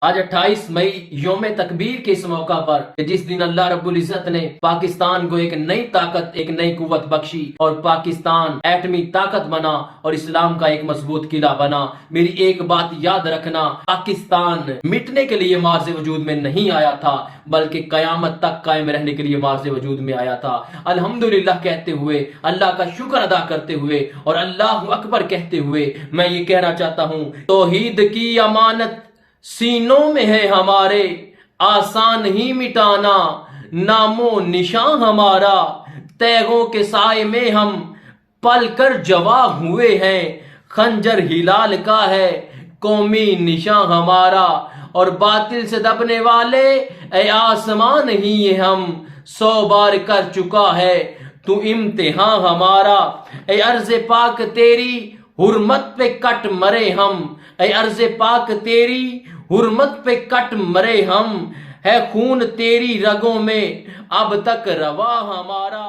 آج 28 مئی یوم تکبیر کے اس موقع پر جس دن اللہ رب العزت نے پاکستان کو ایک نئی طاقت، ایک نئی قوت بخشی اور پاکستان ایٹمی طاقت بنا اور اسلام کا ایک مضبوط قلعہ بنا، میری ایک بات یاد رکھنا، پاکستان مٹنے کے لیے مارز وجود میں نہیں آیا تھا بلکہ قیامت تک قائم رہنے کے لیے مارز وجود میں آیا تھا۔ الحمدللہ کہتے ہوئے، اللہ کا شکر ادا کرتے ہوئے اور اللہ اکبر کہتے ہوئے میں یہ کہنا چاہتا ہوں، توحید کی امانت سینوں میں ہے ہمارے، آسان ہی مٹانا نام و نشان ہمارا، تیغوں کے سائے میں ہم پل کر جواں ہوئے ہیں، خنجر ہلال کا ہے قومی نشان ہمارا، اور باطل سے دبنے والے اے آسمان ہی یہ ہم 100 بار کر چکا ہے تو امتحان ہمارا، اے ارض پاک تیری حرمت پہ کٹ مرے ہم، اے ارض پاک تیری حرمت پہ کٹ مرے ہم، ہے خون تیری رگوں میں اب تک رواں ہمارا۔